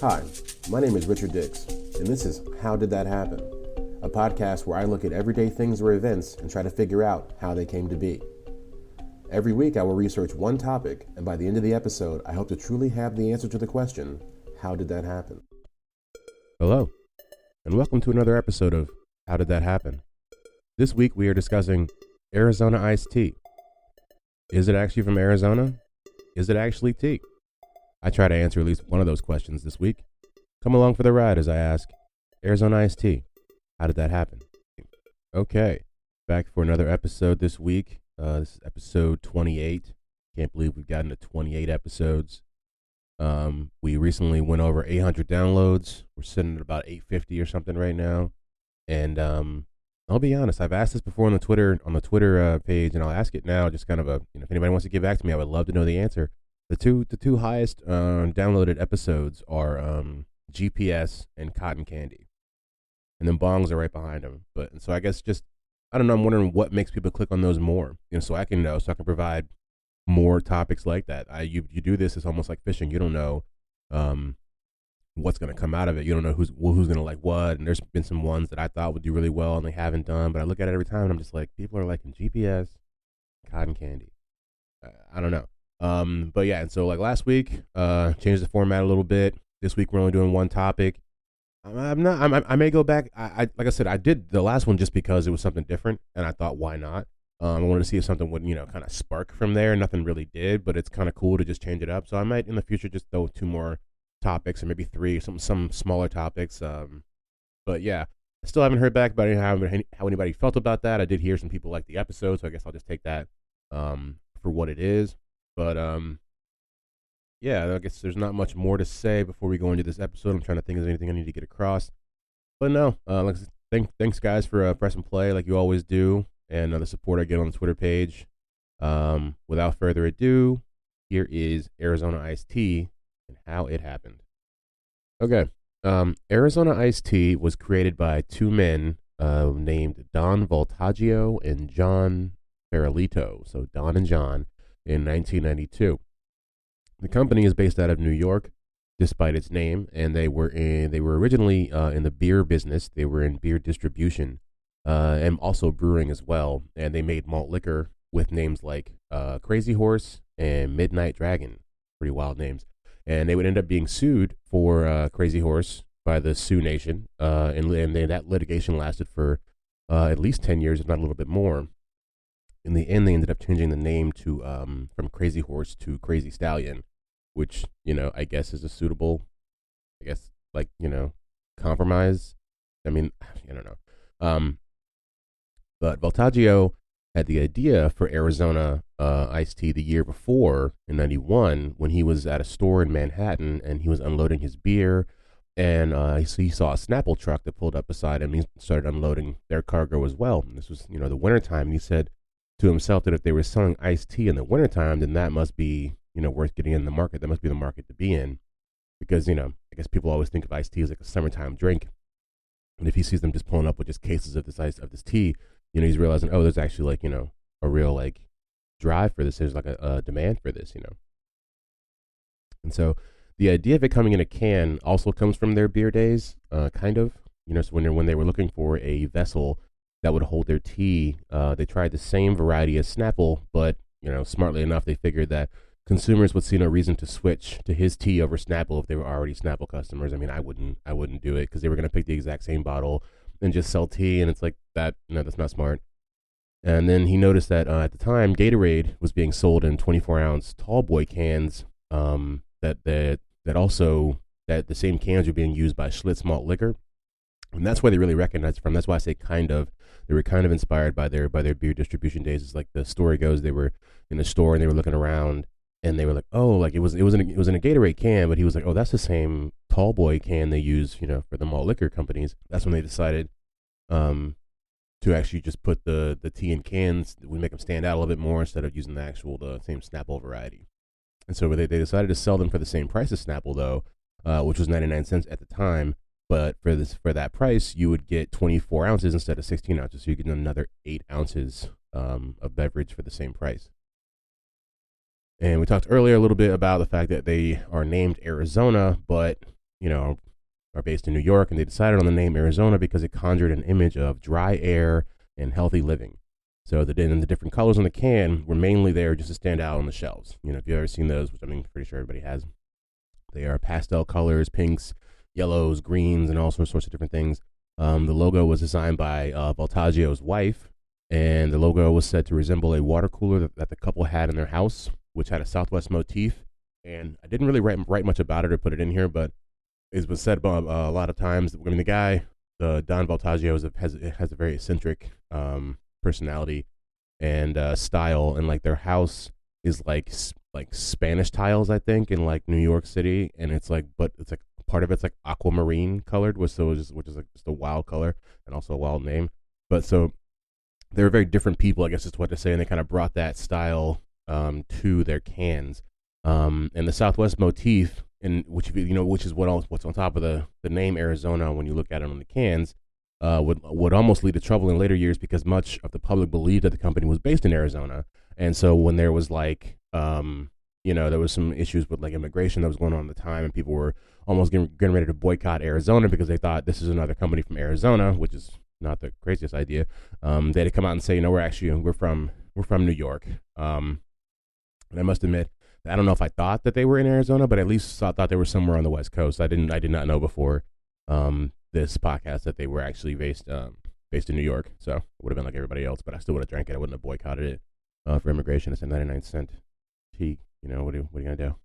Hi, my name is Richard Dix, and this is How Did That Happen? A podcast where I look at everyday things or events and try to figure out how they came to be. Every week I will research one topic, and by the end of the episode, I hope to truly have the answer to the question, how did that happen? Hello, and welcome to another episode of How Did That Happen? This week we are discussing Arizona iced tea. Is it actually from Arizona? Is it actually tea? I try to answer at least one of those questions this week. Come along for the ride as I ask, Arizona iced tea, how did that happen? Okay, back for another episode this week. This is episode 28. Can't believe we've gotten to 28 episodes. We recently went over 800 downloads. We're sitting at about 850 or something right now. And I'll be honest, I've asked this before on the Twitter page, and I'll ask it now. Just kind of if anybody wants to get back to me, I would love to know the answer. The two highest downloaded episodes are GPS and Cotton Candy, and then Bongs are right behind them. But so I guess I don't know. I'm wondering what makes people click on those more, so I can know, so I can provide more topics like that. You do this, it's almost like fishing. You don't know what's going to come out of it. You don't know who's going to like what. And there's been some ones that I thought would do really well and they haven't done. But I look at it every time and I'm just like, people are liking GPS, Cotton Candy. I don't know. But yeah, and so like last week, changed the format a little bit. This week we're only doing one topic. I may go back. I like I said, I did the last one just because it was something different, and I thought, why not? I wanted to see if something would, kind of spark from there. Nothing really did, but it's kind of cool to just change it up. So I might in the future just throw two more topics, or maybe three, some smaller topics. But yeah, I still haven't heard back about how anybody felt about that. I did hear some people like the episode, so I guess I'll just take that for what it is. But yeah, I guess there's not much more to say before we go into this episode. I'm trying to think if there's anything I need to get across. But no, thanks guys for pressing play like you always do, and the support I get on the Twitter page. Without further ado, here is Arizona iced tea and how it happened. Okay, Arizona iced tea was created by two men named Don Voltaggio and John Farolito. So Don and John. In 1992. The company is based out of New York, despite its name, and they were originally in the beer business. They were in beer distribution and also brewing as well. And they made malt liquor with names like Crazy Horse and Midnight Dragon, pretty wild names. And they would end up being sued for Crazy Horse by the Sioux Nation, and that litigation lasted for at least 10 years, if not a little bit more. In the end, they ended up changing the name to from Crazy Horse to Crazy Stallion, which, I guess is a suitable, compromise. I mean, I don't know. But Voltaggio had the idea for Arizona iced tea the year before, in 91, when he was at a store in Manhattan and he was unloading his beer. And he saw a Snapple truck that pulled up beside him. And he started unloading their cargo as well. And this was, the wintertime. And he said to himself that if they were selling iced tea in the wintertime, then that must be, worth getting in the market. That must be the market to be in. Because, I guess people always think of iced tea as like a summertime drink. And if he sees them just pulling up with just cases of this tea, he's realizing, oh, there's actually a real drive for this. There's a demand for this, And so the idea of it coming in a can also comes from their beer days, kind of. So when they were looking for a vessel that would hold their tea, they tried the same variety as Snapple, but, smartly enough, they figured that consumers would see no reason to switch to his tea over Snapple if they were already Snapple customers. I mean, I wouldn't do it because they were going to pick the exact same bottle and just sell tea, and it's like that, that's not smart. And then he noticed that at the time, Gatorade was being sold in 24-ounce tall boy cans, that the same cans were being used by Schlitz malt liquor. And that's why they really recognized it from. That's why I say kind of. They were kind of inspired by their beer distribution days. It's like the story goes, they were in the store and they were looking around and they were like, oh, like it was in a Gatorade can, but he was like, oh, that's the same tall boy can they use, for the malt liquor companies. That's when they decided to actually just put the tea in cans. We make them stand out a little bit more instead of using the same Snapple variety. And so they decided to sell them for the same price as Snapple though, which was 99 cents at the time. But for that price, you would get 24 ounces instead of 16 ounces. So you get another 8 ounces of beverage for the same price. And we talked earlier a little bit about the fact that they are named Arizona, but are based in New York, and they decided on the name Arizona because it conjured an image of dry air and healthy living. So the different colors on the can were mainly there just to stand out on the shelves. If you've ever seen those, which pretty sure everybody has, they are pastel colors, pinks, yellows, greens, and all sorts of different things. The logo was designed by Voltaggio's wife, and the logo was said to resemble a water cooler that the couple had in their house, which had a Southwest motif. And I didn't really write much about it or put it in here, but it was said about a lot of times. The guy, Don Voltaggio, has a very eccentric personality and style, and like their house is like Spanish tiles, I think, in like New York City, and it's like part of it's like aquamarine colored, which is like just a wild color and also a wild name. But so they're very different people, I guess is what to say, and they kind of brought that style to their cans. And the Southwest motif, which is what's on top of the name Arizona when you look at it on the cans, would almost lead to trouble in later years because much of the public believed that the company was based in Arizona. And so when there was there was some issues with like immigration that was going on at the time, and people were almost getting ready to boycott Arizona because they thought this is another company from Arizona, which is not the craziest idea. They had to come out and say, we're from New York. And I must admit, I don't know if I thought that they were in Arizona, but at least I thought they were somewhere on the West Coast. I did not know before this podcast that they were actually based in New York. So it would have been like everybody else, but I still would have drank it. I wouldn't have boycotted it for immigration. It's a 99-cent tea. What are you gonna do?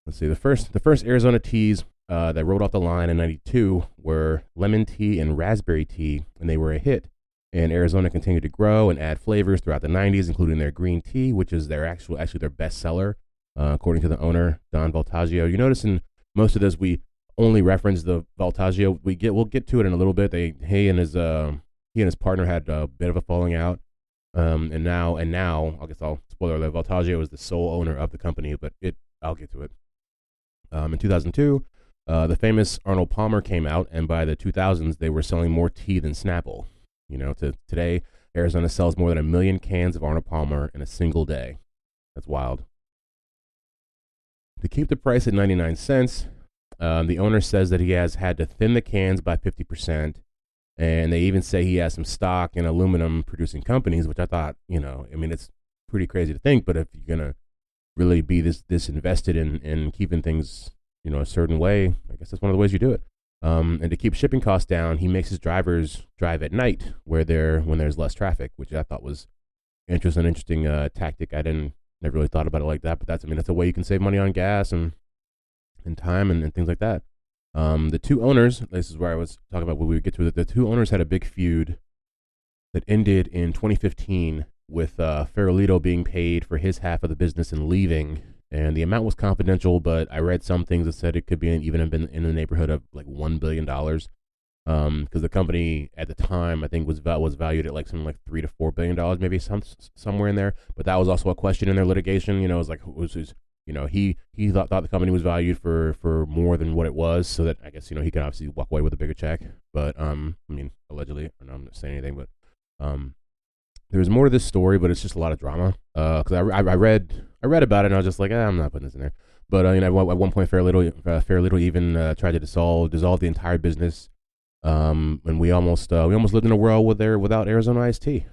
Let's see. The first Arizona teas that rolled off the line in '92 were lemon tea and raspberry tea, and they were a hit. And Arizona continued to grow and add flavors throughout the '90s, including their green tea, which is their actually their best seller, according to the owner Don Voltaggio. You notice in most of this we only reference the Voltaggio. We'll get to it in a little bit. He and his partner had a bit of a falling out. And now, I guess I'll spoiler alert, Voltaggio is the sole owner of the company, but I'll get to it. In 2002, the famous Arnold Palmer came out, and by the 2000s, they were selling more tea than Snapple. To today, Arizona sells more than 1 million cans of Arnold Palmer in a single day. That's wild. To keep the price at 99 cents, the owner says that he has had to thin the cans by 50%. And they even say he has some stock in aluminum producing companies, which I thought, it's pretty crazy to think, but if you're going to really be this invested in keeping things, a certain way, I guess that's one of the ways you do it. And to keep shipping costs down, he makes his drivers drive at night when there's less traffic, which I thought was interesting tactic. I never really thought about it like that, but that's a way you can save money on gas and time and things like that. The two owners, this is where I was talking about when we get to it, the two owners had a big feud that ended in 2015 with Farolito being paid for his half of the business and leaving. And the amount was confidential, but I read some things that said it could be even been in the neighborhood of like $1 billion. Because the company at the time, I think, was valued at like something like $3 to $4 billion, maybe somewhere in there. But that was also a question in their litigation. It was like, he thought the company was valued for more than what it was, so that I guess he could obviously walk away with a bigger check. But allegedly, I'm not saying anything, but there's more to this story, but it's just a lot of drama. Because I read about it and I was just like, I'm not putting this in there. But at one point, Farolito even tried to dissolve the entire business. And we almost lived in a world without Arizona iced tea,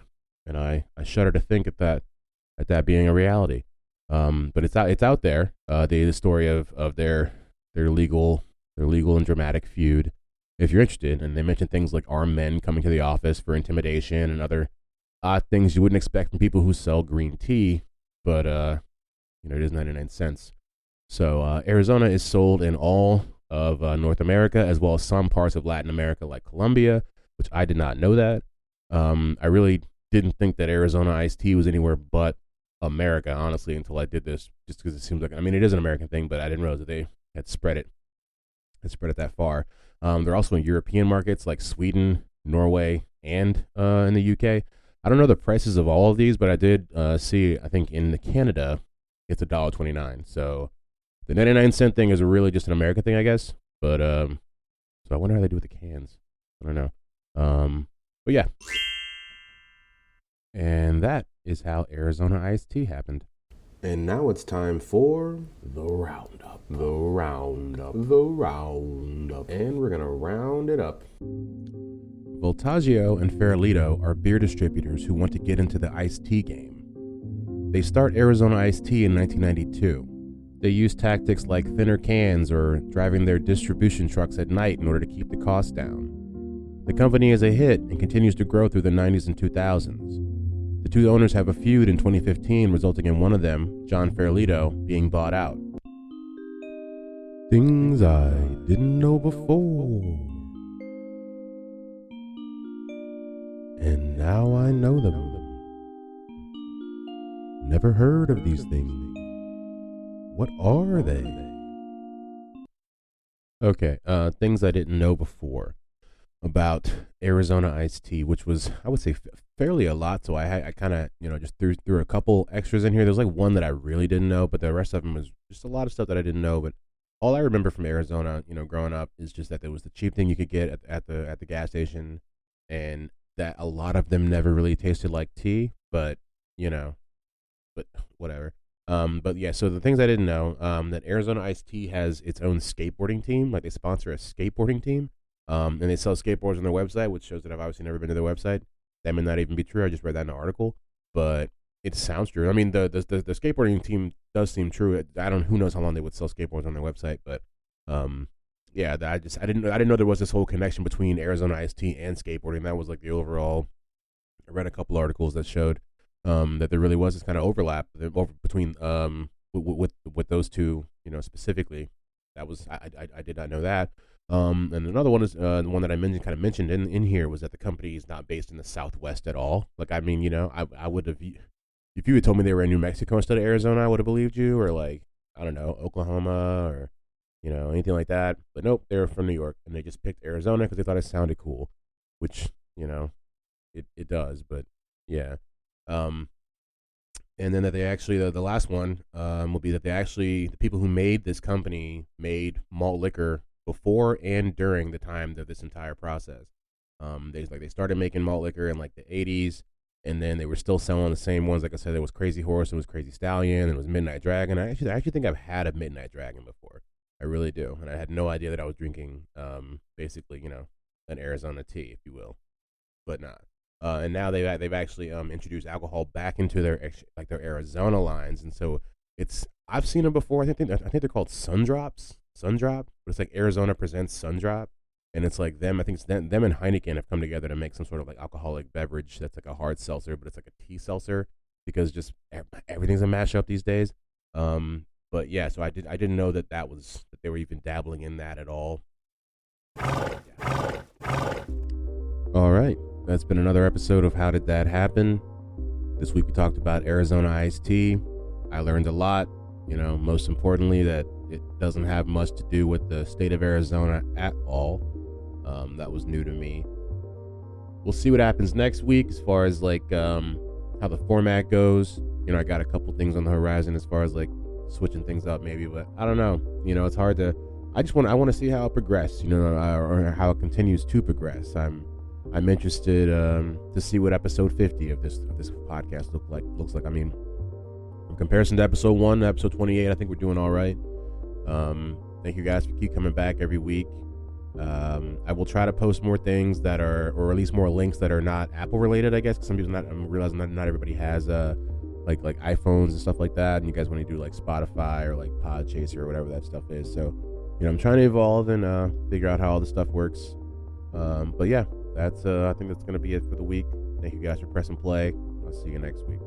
and I shudder to think at that being a reality. But it's out there. The story of their legal and dramatic feud. If you're interested, and they mention things like armed men coming to the office for intimidation and other odd things you wouldn't expect from people who sell green tea. But it is 99 cents. So Arizona is sold in all of North America, as well as some parts of Latin America, like Colombia, which I did not know that. I really didn't think that Arizona iced tea was anywhere but America, honestly, until I did this, just because it seems like, it is an American thing, but I didn't realize that they had spread it that far. They're also in European markets like Sweden, Norway, and in the UK. I don't know the prices of all of these, but I did see, I think in Canada, it's $1.29. So the 99-cent thing is really just an American thing, I guess. But so I wonder how they do with the cans. I don't know. But yeah. And that is how Arizona iced tea happened. And now it's time for the roundup. The roundup. The roundup. And we're gonna round it up. Voltaggio and Farolito are beer distributors who want to get into the iced tea game. They start Arizona Iced Tea in 1992. They use tactics like thinner cans or driving their distribution trucks at night in order to keep the costs down. The company is a hit and continues to grow through the 90s and 2000s. The two owners have a feud in 2015, resulting in one of them, John Farolito, being bought out. Things I didn't know before. And now I know them. Never heard of these things. What are they? Okay, things I didn't know before about Arizona Iced Tea, which was, I would say, fairly a lot. So I kind of, just threw a couple extras in here. There's like one that I really didn't know, but the rest of them was just a lot of stuff that I didn't know. But all I remember from Arizona, growing up, is just that there was the cheap thing you could get at the gas station, and that a lot of them never really tasted like tea. But but whatever. But yeah, so the things I didn't know, that Arizona Iced Tea has its own skateboarding team. Like, they sponsor a skateboarding team. And they sell skateboards on their website, which shows that I've obviously never been to their website. That may not even be true. I just read that in an article, but it sounds true. I mean, the skateboarding team does seem true. Who knows how long they would sell skateboards on their website, but yeah, I didn't know there was this whole connection between Arizona Iced Tea and skateboarding. That was like the overall. I read a couple articles that showed that there really was this kind of overlap between with those two, specifically. That was I did not know that. And another one is the one that I mentioned in here, was that the company is not based in the Southwest at all. Like, I mean, I would have, if you had told me they were in New Mexico instead of Arizona, I would have believed you, or like, I don't know, Oklahoma, or anything like that. But nope, they're from New York, and they just picked Arizona because they thought it sounded cool, which it does. But yeah. And then that they actually, the last one will be that the people who made this company made malt liquor before and during the time of this entire process. They started making malt liquor in like the 80s, and then they were still selling the same ones. Like I said, there was Crazy Horse, and was Crazy Stallion, and it was Midnight Dragon. I actually think I've had a Midnight Dragon before. I really do, and I had no idea that I was drinking basically an Arizona tea, if you will, but not. And now they've actually introduced alcohol back into their Arizona lines, and so I've seen them before. I think they're called Sundrop, but it's like Arizona presents Sundrop, and it's like them. I think it's them and Heineken have come together to make some sort of like alcoholic beverage that's like a hard seltzer, but it's like a tea seltzer, because just everything's a mashup these days. But yeah, so I didn't know that they were even dabbling in that at all. All right. That's been another episode of How Did That Happen? This week we talked about Arizona Iced Tea. I learned a lot, most importantly that it doesn't have much to do with the state of Arizona at all. That was new to me. We'll see what happens next week as far as like how the format goes. I got a couple things on the horizon as far as like switching things up maybe, but I don't know. It's hard to. I want to see how it progresses, or how it continues to progress. I'm interested to see what episode 50 of this podcast looks like. I mean, in comparison to episode 1 to episode 28, I think we're doing all right. Thank you guys for keep coming back every week. I will try to post more things that are, or at least more links that are not Apple related, I guess, because some people I'm realizing not everybody has like iPhones and stuff like that, and you guys want to do like Spotify or like Podchaser or whatever that stuff is. So I'm trying to evolve and figure out how all this stuff works. But yeah. I think that's going to be it for the week. Thank you guys for pressing play. I'll see you next week.